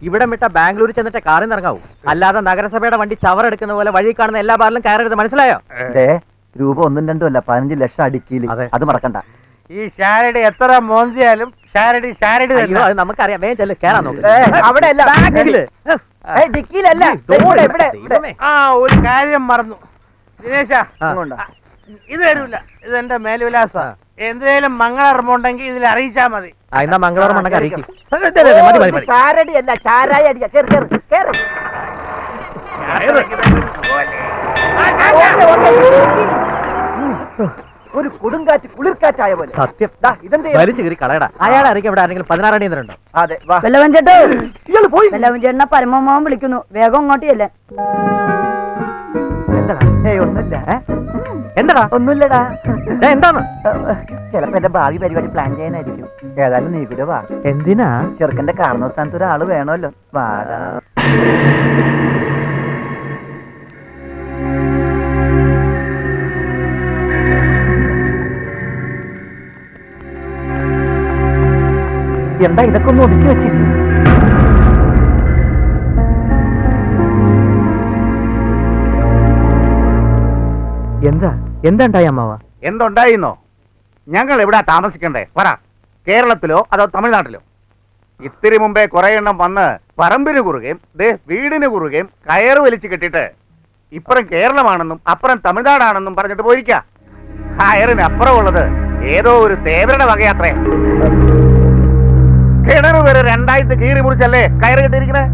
ഇവിടെ വിട്ട ബാംഗ്ലൂർ ചെന്നിട്ട് കാറിൽ ഇറങ്ങാവൂ. അല്ലാതെ നഗരസഭയുടെ വണ്ടി ചവറെടുക്കുന്ന പോലെ വഴി കാണുന്ന എല്ലാ ബാറിലും കയറരുത്, മനസ്സിലായോ? രൂപ 1 2 അല്ല 15 ലക്ഷം അടിക്കില്ല, അത് മറക്കണ്ട. ഈ ഷാരടി എത്ര മോന്തിയാലും ഷാരടി അത് നമുക്കറിയാം. വേഗം ചെല്ല്, കേറാൻ നോക്ക്. അവിടെ അല്ല, ഡിക്കിയിലല്ല. ഒരു കാര്യം മറന്നു ദിനേശ, ഇത് തരൂല, ഇതെന്റെ മേൽവിലാസ. എന്തെങ്കിലും മംഗളർമുണ്ടെങ്കിൽ ഇതിൽ അറിയിച്ചാ മതി. എന്നാ മംഗളർമ്മ അറിയിക്കും. ഷാരടി അല്ല, ചാരായ അടിയാ. ഒരു കൊടുങ്കാറ്റ് കുളിർക്കാറ്റായ പോലെ. സത്യം, ഇതെന്താ വലിച്ചു കയറി കളയടാ. അയാളെ അറിയിക്കും. ഇവിടെ ആരെങ്കിലും 16 അടിയുണ്ടോ? അതെ, ഇയാള് പോയി. ചേട്ടനെ പരമമാവൻ വിളിക്കുന്നു, വേഗം അങ്ങോട്ടിയല്ലേ. ഒന്നുമില്ല. എന്താടാ? ഒന്നുമില്ലടാ. എന്താണ്? ചിലപ്പോ എന്റെ ഭാവി പരിപാടി പ്ലാൻ ചെയ്യാനായിരിക്കും. ഏതായാലും നീ കൂടെ വാ. എന്തിനാ? ചെറുക്കന്റെ കാരണ സ്ഥാനത്ത് ഒരാള് വേണമല്ലോ. വാടാ. എന്താ ഇതൊക്കെ ഒന്ന് ഒതുക്കി വെച്ചില്ലേ? എന്താണ്ടായി അമ്മാവ? എന്തുണ്ടായിന്നോ? ഞങ്ങൾ എവിടാ താമസിക്കണ്ടേ? പറ. കേരളത്തിലോ അതോ തമിഴ്നാട്ടിലോ? ഇത്തിരി മുമ്പേ കുറെ എണ്ണം വന്ന് പറമ്പിന് കുറുകയും വീടിന് കുറുകയും കയറ് വലിച്ചു കെട്ടിട്ട് ഇപ്പുറം കേരളമാണെന്നും അപ്പുറം തമിഴ്നാടാണെന്നും പറഞ്ഞിട്ട് പോയിരിക്ക. കയറിന് അപ്പുറം ഉള്ളത് ഏതോ ഒരു തേവരുടെ വകയാത്രേ. കിണറ് വരെ 2 കീറി മുറിച്ചല്ലേ കയറ് കെട്ടിയിരിക്കണേ.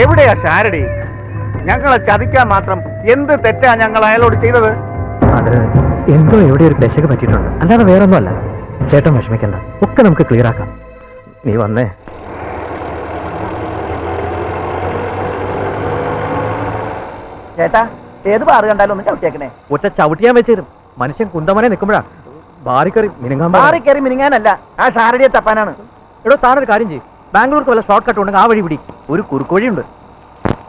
എവിടെയാ ഷാരടി? ഞങ്ങളെ ചതിക്കാൻ മാത്രം എന്ത് തെറ്റാ ഞങ്ങൾ അയാളോട് ചെയ്തത്? അത് എന്തോ എവിടെ ഒരു ദശക പറ്റിയിട്ടുണ്ട്, അല്ലാതെ വേറൊന്നും അല്ല. ചേട്ടൻ വിഷമിക്കണ്ട, ഒക്കെ നമുക്ക് ക്ലിയർ ആക്കാം. നീ വന്നേ. ചേട്ടാ, ഏത് ബാറ് കണ്ടാലും ഒന്ന് ചവിട്ടിയേക്കണേ. ഒറ്റ ചവിട്ടിയാൻ വെച്ചേരും. മനുഷ്യൻ കുന്തമനെ നിൽക്കുമ്പോഴാ ബാറിക്കറി മിനുങ്ങാൻ. ബാറിക്കറി മിനുങ്ങാനല്ല, ആ ഷാരടിയെ തപ്പാനാണ്. എടോ, താനൊരു കാര്യം ചെയ്യും. ബാംഗ്ലൂർക്ക് വല്ല ഷോർട്ട് കട്ട് ഉണ്ടെങ്കിൽ ആ വഴി പിടി. ഒരു കുറുക്കുവഴിയുണ്ട്.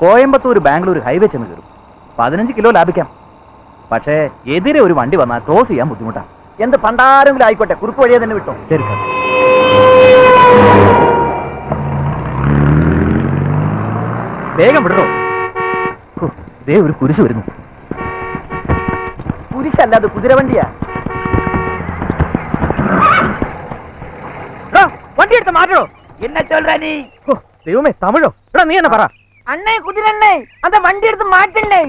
കോയമ്പത്തൂർ ബാംഗ്ലൂർ ഹൈവേ ചെന്ന് കയറും. 15 കിലോ ലാഭിക്കാം. പക്ഷേ എതിരെ ഒരു വണ്ടി വന്നാൽ ക്രോസ് ചെയ്യാൻ ബുദ്ധിമുട്ടാണ്. എന്ത് പണ്ടാരെങ്കിലും ആയിക്കോട്ടെ, കുറുക്ക് വഴിയെ തന്നെ വിട്ടോ. ശരി സാർ. വേഗം വിടണോ? ദേ ഒരു കുരിശ് വരുന്നു. കുരിശല്ല, അത് കുതിരവണ്ടിയാ. വണ്ടി എടുത്ത് മാറ്റണോ? എന്നെ ചൊല്ലാ നീ? ദൈവമേ, തമിഴോ? എടാ നീ എന്നെ പറ. അണ്ണേ കുതിരണ്ണേ, അത് വണ്ടി എടുത്ത് മാറ്റണ്ടേ.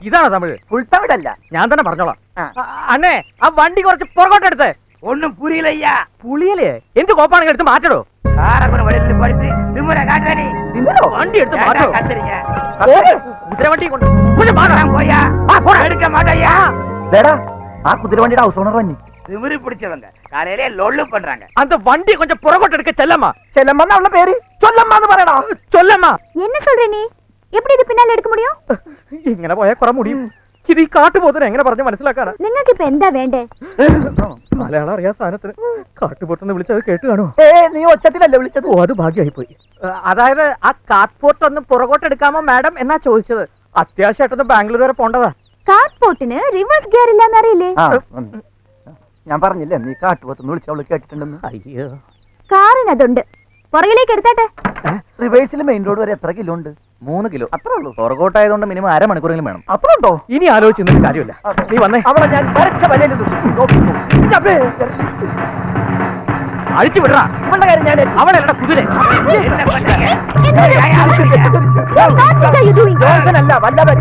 ഇതാണോ തമിഴ്? ഫുൾ തമിഴല്ല, ഞാൻ തന്നെ പറഞ്ഞോളാം. അണ്ണേ, ആ വണ്ടി കുറച്ച് പുറകോട്ടെടുത്ത്. ഒന്നും പുരിയില്ലയ്യാ. പുളിയല്ലേ? എന്ത് കോപ്പാണെങ്കിൽ എടുത്ത് മാറ്റടോ. വണ്ടി എടുത്ത് മാറ്റോ. കുതിരവണ്ടി കൊണ്ട് എടുക്കാൻ മാറ്റാ. ആ കുതിരവണ്ടിയുടെ ഹൗസ് ഓണർ വന്നി திமிரு பிடிச்சவங்க காலையிலே லொள்ளு பண்றாங்க. அந்த வண்டி கொஞ்சம் புறகோட்ட எடுக்க செல்லம்மா. செல்லம்மா அவள பேரு சொல்லம்மான்னு പറയടാ. சொல்லம்மா. என்ன சொல்ற நீ? எப்படி இது பின்னால எடுக்க முடியும்? ഇങ്ങനെ പോയാ കുറെ മുടിയും. ഇത് ഈ കാട്ടുപോത്തിനെ എങ്ങനെ പറഞ്ഞു മനസ്സിലാക്കാനാ? നിങ്ങൾക്ക് ഇപ്പോ എന്താ വേണ്ടേ? മലയാളം അറിയാ സാധനത്തിന് കാട്ടുപോത്തെന്ന് വിളിച്ചത് കേട്ട് കാണോ? നീ ഒച്ചത്തിലല്ലേ വിളിച്ചത്? ഓ, അത് ഭാഗ്യമായി പോയി. അതായത് ആ കാട്ടുപോത്ത് ഒന്ന് പുറകോട്ട് എടുക്കാമോ മാഡം എന്നാ ചോദിച്ചത്. അത്യാവശ്യമായിട്ടൊന്ന് ബാംഗ്ലൂർ വരെ പോണ്ടതാ. കാട്ടുപോത്തിന് റിവേഴ്സ് ഗിയർ ഇല്ലാന്ന് അറിയില്ലേ? ഞാൻ പറഞ്ഞില്ലേ നീ കാട്ടുപോത്തെന്ന് വിളിച്ചവള് കേട്ടിട്ടുണ്ടെന്ന്. അയ്യോ, കാറിന് അതുണ്ട്. പുറകിലേക്ക് എടുത്താട്ടെ. റിവേഴ്സിൽ മെയിൻ റോഡ് വരെ എത്ര കിലോ ഉണ്ട്? 3 കിലോ. അത്രേ ഉള്ളൂ. പുറകോട്ടായതുകൊണ്ട് മിനിമം 1/2 മണിക്കൂറെങ്കിലും വേണം. അത്ര ഉണ്ടോ? ഇനി ആലോചിച്ചിട്ട് കാര്യമില്ല. നീ വന്നേ. അവളെ ഞാൻ വരച്ച വലയിൽ അഴിച്ചു വിടറാ. ഇവളുടെ കാര്യം ഞാൻ അവളല്ല കുതിരെ. അല്ല വല്ലവൻ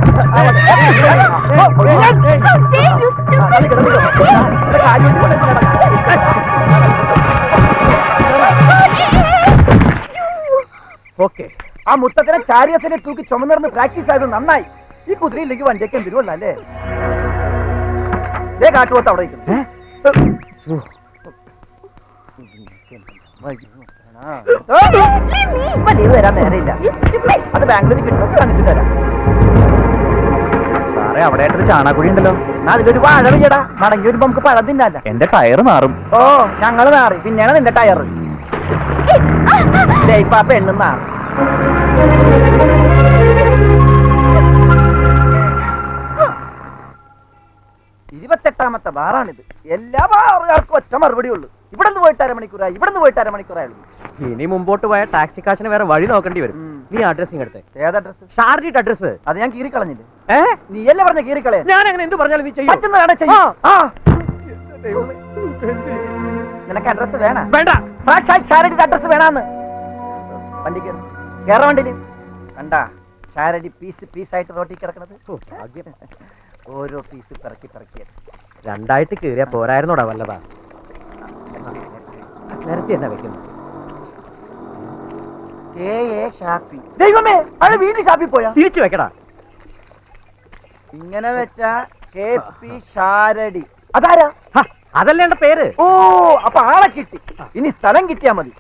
ഓക്കെ. ആ മുത്തത്തിനെ ചാരിയസിനെ തൂക്കി ചുമന്നിരുന്ന് പ്രാക്ടീസ് ആയത് നന്നായി. ഈ കുതിരയിലേക്ക് വണ്ടിയൊക്കെ എന്തിരുവല്ല അല്ലേ? കാട്ടുപോത്ത് അവിടെ ലീവ് തരാൻ നേരെയില്ല. അത് ബാംഗ്ലൂരിൽ കിട്ടും, വാങ്ങിച്ചു തരാം. സാറേ, അവിടെ ആയിട്ടൊരു ചാണാക്കുഴി ഉണ്ടല്ലോ. എന്നാ അതിലൊരു വാഴ വെയ്യടാ. മടങ്ങി വരുമ്പോ നമുക്ക് പഴം തിന്നല്ല. എന്റെ ടയർ മാറും. ഓ, ഞങ്ങള് മാറി. പിന്നെയാണ് നിന്റെ ടയർ. ഇപ്പൊ ആ പെണ്ണും മാറും. രണ്ടാമത്തെ ബാറാണിത്. എല്ലാ ബാറുകാർക്കും ഒറ്റ മറുപടി ഉള്ളൂ. ഇവിടെ നിന്ന് പോയിട്ട് അരമണിക്കൂറായി, ഇവിടെ നിന്ന് പോയിട്ട് അരമണിക്കൂറായുള്ളൂ. ഇനി മുമ്പോട്ട് പോയ ടാക്സി കാശിന് വേറെ വഴി നോക്കേണ്ടി വരും. നീ അഡ്രസ്സിങ് എടുത്തേ. ഏത് അഡ്രസ്? ഷാർജിയുടെ അഡ്രസ്. അത് ഞാൻ കീറിക്കളഞ്ഞില്ലേ? നീ അല്ലേ പറഞ്ഞ കീറിക്കളയാ? ഞാൻ അങ്ങനെ എന്ത് പറഞ്ഞാലും നീ ചെയ്യും. പറ്റുന്നതാണ് ചെയ്യും. നിനക്ക് അഡ്രസ് വേണം? വേണ്ട. സാക്ഷാൽ ഷാരടിയുടെ അഡ്രസ് വേണമെന്ന്. വണ്ടി കയറി കേറ വണ്ടിയില് കണ്ടാ ഷാരടി പീസ് പീസായിട്ട് റോട്ടി കിടക്കണത്. ഓരോ പീസ് പിറക്കി പിറക്കി രണ്ടായിട്ട് കീറിയാ പോരായിരുന്നോടാ വല്ലതാ. നിരത്തി തന്നെ വെക്കുന്നു. ഷാപ്പി. ദൈവമേ, അത് വീണ്ടും ഷാപ്പി പോയാ? തിരിച്ചു വെക്കടാ. ഇങ്ങനെ വെച്ചാ KP ഷാരടി. അതാരാ? അതല്ലേ എന്റെ പേര്. ഓ, അപ്പൊ ആളെ കിട്ടി. ഇനി സ്ഥലം കിട്ടിയാ മതി.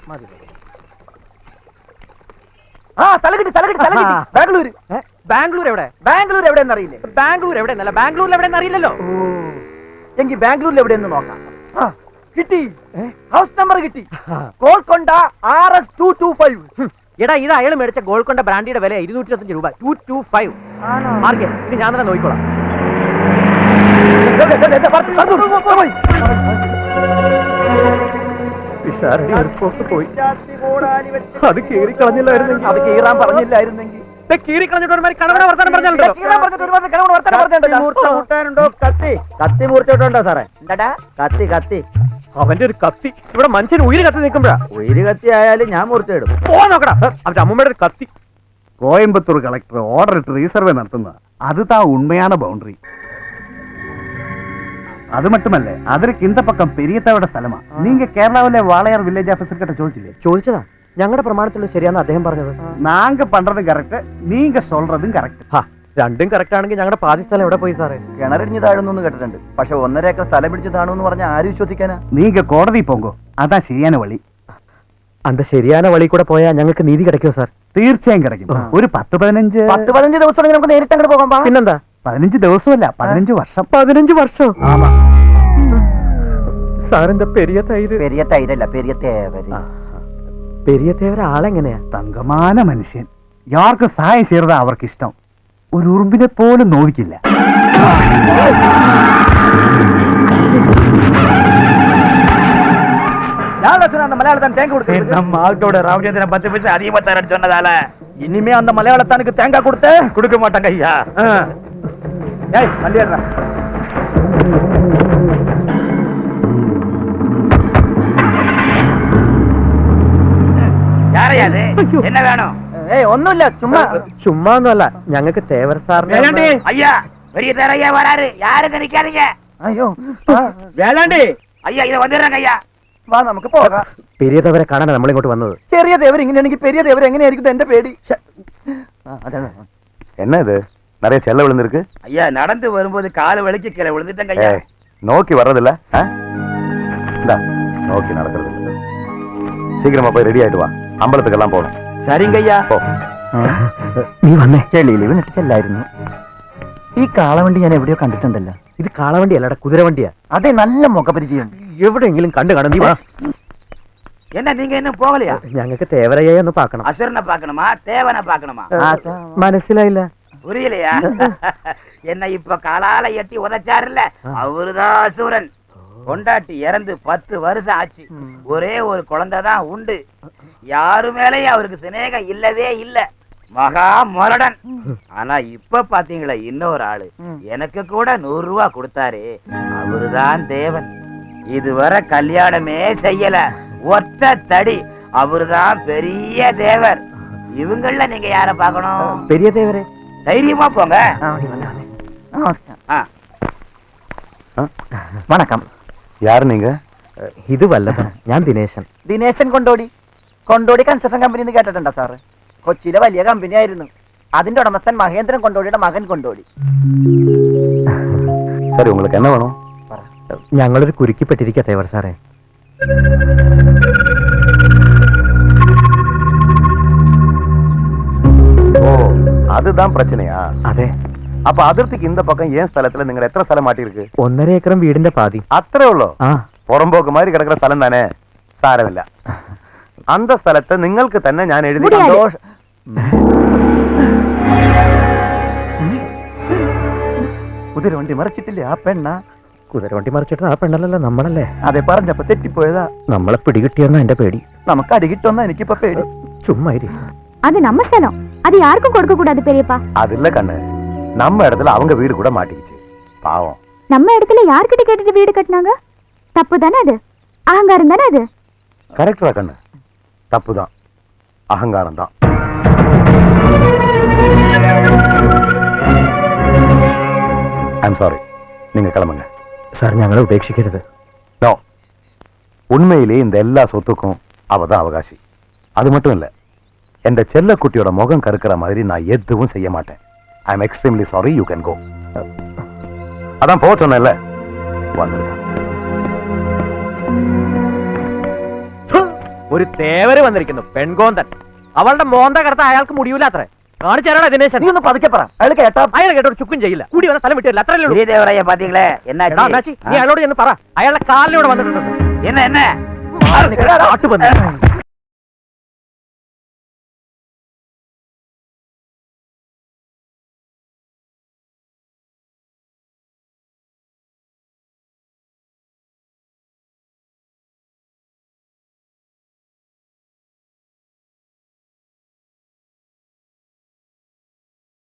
ആ, സ്ഥലം കിട്ടി. ബാംഗ്ലൂര്. ബാംഗ്ലൂർ എവിടെ? ബാംഗ്ലൂർ എവിടെയെന്ന് അറിയില്ലേ? ബാംഗ്ലൂർ എവിടെ എന്നല്ല, ബാംഗ്ലൂരിൽ എവിടെ അറിയില്ലല്ലോ. എങ്കിൽ ബാംഗ്ലൂരിൽ എവിടെയെന്ന് നോക്കാം. കിട്ടി, ഹൗസ് നമ്പർ കിട്ടി. ഗോൾക്കൊണ്ട RS 225. എടാ, ഇത് അയാൾ മേടിച്ച ഗോൾക്കൊണ്ട ബ്രാൻഡിയുടെ വില 225 രൂപ. 225. മാർക്കേ, ഇനി ഞാൻ തന്നെ നോക്കിക്കോളാം. പോയി. അത് കീറി കളഞ്ഞില്ലായിരുന്നെങ്കിൽ. അത് കീറാൻ പറഞ്ഞില്ലായിരുന്നെങ്കിൽ. കീറി കളഞ്ഞിട്ട് ഒരു കണവണ വർത്താനം പറഞ്ഞാലുണ്ടോ? കത്തി മൂർച്ചോട്ടുണ്ടോ സാറേ? എന്താടാ കത്തി? കത്തി അവന്റെ ഒരു കത്തി. ഇവിടെ മനുഷ്യൻ ഉയിര് കത്തി നിൽക്കുമ്പോഴാ. ഉയിര് കത്തി ആയാലും ഞാൻ മൂർച്ചയിടും. പോ നോക്കടാ, അവന്റെ അമ്മൂമ്മയുടെ ഒരു കത്തി. கோயம்புத்தூர் கலெக்டர் ஆர்டர் இட்டு ரீசர்வே நடத்துனா அதுதான் உண்மையான பவுண்டரி. அது மட்டுமல்ல, அதற்கு இந்த பக்கம் பெரியத்தாவோட സ്ഥലമാ. நீங்க கேரளாவிலே வாளையார் வில்லேஜ் ஆபீசர் கிட்ட ചോദിച്ചില്ലേ? ചോദിച്ചതാ. ഞങ്ങളുടെ പ്രമാണത്തിൽ ശരിയാന്ന് അദ്ദേഹം പറഞ്ഞത്. நாங்க பண்றதும் கரெக்ட், நீங்க சொல்றதுം കറക്റ്റ്. രണ്ടും കറക്റ്റ് ആണെങ്കിൽ ഞങ്ങളുടെ പാതി സ്ഥലം എവിടെ പോയി സാറേ? കിണറിഞ്ഞ് താഴുന്നു കേട്ടിട്ടുണ്ട്. പക്ഷെ 1.5 ഏക്കർ സ്ഥലം പിടിച്ച് താണു പറഞ്ഞാൽ ആര് വിശ്വസിക്കാനാ? நீங்க കോടതി പോങ്കോ, അതാ ശരിயான വഴി. അന്ത ശരിയാന വഴി കൂടെ പോയാൽ ഞങ്ങൾക്ക് നീതി கிடைக்குമോ സാർ? തീർച്ചയായും கிடைക്കും. ഒരു 10-15 ദിവസം നമുക്ക് നേരിട്ട് അങ്ങോട്ട് പോകാം. പിന്നെന്താ? 15 ദിവസമല്ല, 15 വർഷം. 15 വർഷം? സാറെന്താ പെരിയ തൈര്? പെരിയ തൈരല്ല, പെരിയ തേവര്. പെരിയ തേവര ആളെങ്ങനെയാ? തങ്കமான മനുഷ്യൻ. യാർക്ക് സഹായം ചെയ്യறதா അവർക്ക് ഇഷ്ടം. ഒരു ഉറുമ്പിനെ പോലും നോവിക്കില്ല. அந்த மலையாளத்தான் தேங்காய் கொடுத்து நம்ம ஆள்கோட ராமச்சந்திரன் 10 பைசா அதிகமா தரேன்னு சொன்னதால இனிமே அந்த மலையாளத்தானுக்கு தேங்காய் கொடுக்க மாட்டாங்க ஐயா. ஏய் மல்லியடா. யாரையா அது? என்ன வேணும்? ஏய் ஒண்ணும் இல்ல, ചുമ്മാ ഒന്നുമല്ല, ഞങ്ങൾക്ക് തേവർ സാറിനെ. ஐயா பெரிய தேரையா வராரு, யாருக்கு நிக்காதீங்க. ஐயோ வேளாண்டி ஐயா, இத வந்துடுறாங்க ஐயா. വാ നമുക്ക് പോകാം. പെരിയ തേവരെ കാണാനാണ് നമ്മളിങ്ങോട്ട് വന്നത്. ചെറിയ ദേവർ ഇങ്ങനെയാണെങ്കിൽ പെരിയ ദേവർ എങ്ങനെയായിരിക്കും? എന്റെ പേടി. என்ன இது? நிறைய செல்ல விழுந்திருக்கு. ஐயா நடந்து வரும்போது கால் வலிக்கு கீழே விழுந்துட்டேங்க ஐயா. நோக்கி வர்றதில்ல? இந்தா நோக்கி நடக்கிறது. சீக்கிரமா போய் ரெடி ஆயிட்டு வா, അമ്പലத்துக்கெல்லாம் போகணும். சரிங்க ஐயா. നീ വന്നേ. ചെളിയിൽ വീണിട്ട് ചെല്ലായിരുന്നു. ഈ കാളവണ്ടി ഞാൻ എവിടെയോ കണ്ടിട്ടുണ്ടല്ലോ. ഇത് കാളവണ്ടി അല്ലടാ, കുതിരവണ്ടിയാ. അതെ, നല്ല മുഖപരിചയം. എവിടെയെങ്കിലും കണ്ടു കാണും. നീ വാ. என்ன நீங்க இன்னும் போகலையா? ഞങ്ങൾക്ക് തേവരയെ ഒന്ന് പാക്കണം. அசுரனை பார்க்கணுமா தேவனை பார்க்கணுமா? മനസ്സിലായില്ല. புரியலையா? என்ன இப்ப காலால எட்டி உதைச்சாருல்ல, அவருதான் அசுரன். கொண்டாட்டி இறந்து 10 வருஷம் ஆச்சு. ஒரே ஒரு குழந்தை தான் உண்டு. யாரு மேலேயும் அவருக்கு சிநேகம் இல்லவே இல்ல. மகா முரடன். ஆனா இப்ப பாத்தீங்களா, இன்னொரு ஆளு எனக்கு கூட 100 ரூபா கொடுத்தாரு. அவருதான் தேவன். இதுவரை கல்யாணமே செய்யல, ஒற்ற தடி. அவருதான் பெரிய தேவர். இவங்கள நீங்க யார பார்க்கணும்? பெரிய தேவரே. தைரியமா போங்க. வணக்கம். யாரு நீங்க? ഇത് വല്ലഭൻ, ഞാൻ ദിനേശൻ. ദിനേശൻ കൊണ്ടോടി കൺസ്ട്രക്ഷൻ കമ്പനി എന്ന് കേട്ടിട്ടുണ്ടോ സാറ്? കൊച്ചിയിലെ വലിയ കമ്പനി ആയിരുന്നു. അതിന്റെ ഉടമസ്ഥൻ മഹേന്ദ്രൻ കൊണ്ടോടിയുടെ മകൻ കൊണ്ടോടി. சரி, உங்களுக்கு என்ன வேணும்? ഞങ്ങളൊരു കുരുക്കിപ്പെട്ടിരിക്കുക തേവർ സാറേ. ஓ, அதுதான் பிரச்சனையா? അതെ. அப்ப அதிர்த்திக்கு இந்த பக்கம் ஏன் ஸ்தலத்துல நீங்க எத்தனை ஸ்தலம் மாட்டிருக்கு? 1.5 ഏക്കറും വീടിന്റെ പാതി. அത്രே உள்ளோ? പുറമ്പോക്ക് மாதிரி കിടക്കുന്ന സ്ഥലം തന്നെ. സാരമില്ല, அந்த സ്ഥലത്തെ നിങ്ങൾക്ക് തന്നെ ഞാൻ എഴുതി. കുതിരവണ്ടി മറിച്ചിട്ടില്ലേ ആ പെണ്ണ? കുതിരവണ്ടി മറിച്ചിട്ട് ആ പെണ്ണല്ലല്ലോ നമ്മളല്ലേ? അതെ, പറഞ്ഞപ്പോ തെറ്റിപ്പോയതാ. നമ്മളെ പിടികിട്ടിയെന്ന എന്റെ പേടി. നമുക്ക് അടി കിട്ടുമെന്നാ എനിക്കിപ്പോ പേടി. ചുമ്മാ ഇരി. அது நம்ம ஸ்தலம், அது யாருக்கும் கொடுக்க கூடாது பெரியப்பா. அது இல்ல கண்ணு, நம்ம இடத்துல அவங்க வீடு கூட மாட்டிக்கிச்சு, பாவம். நம்ம இடத்துல யார்கிட்ட கேட்டுட்டு வீடு கட்டினாங்க? தப்பு தானே அது? அகங்காரம் தானே அது? கரெக்டா கண்ணு, தப்பு தான், அகங்காரம் தான். ஐம் சாரி, நீங்க கிளம்புங்க. സാർ ഞങ്ങളെ ഉപേക്ഷിക്കരുത്. நோ, உண்மையிலே இந்த எல்லா சொத்துக்கும் அவ தான் அவகாசி. அது மட்டும் இல்ல, என் செல்லக்குட்டியோட முகம் கருக்கிற மாதிரி நான் எதுவும் செய்ய மாட்டேன். I am extremely sorry, you can go. அதான் போக சொன்னேன்ல, வந்துருங்க. ഒരു തേവര് വന്നിരിക്കുന്നു, പെൺകോന്തൻ. അവളുടെ മോന്ത കടത്ത അയാൾക്ക് മുടിയൂല അത്ര. കാണിച്ചാലോ ദിനേശൻ? നീ ഒന്ന് പതുക്കെ പറ, അയാൾ കേട്ടാ. അയാൾ കേട്ടോ ഒരു ചുക്കും ചെയ്യില്ല, കൂടി വന്ന സ്ഥലം വിട്ടില്ല, അത്രയല്ലേ ഉള്ളൂ. ഗിരിദേവരയ്യ പാത്തീங்களே, എടാ എன்னாச்சு? അണ്ണാച്ചി, നീ അയാളോട് ചെന്ന് പറ, അയാളുടെ കാലിലൂടെ വന്നിട്ടുണ്ട്. என்ன என்ன കാട്ടുപന്നി.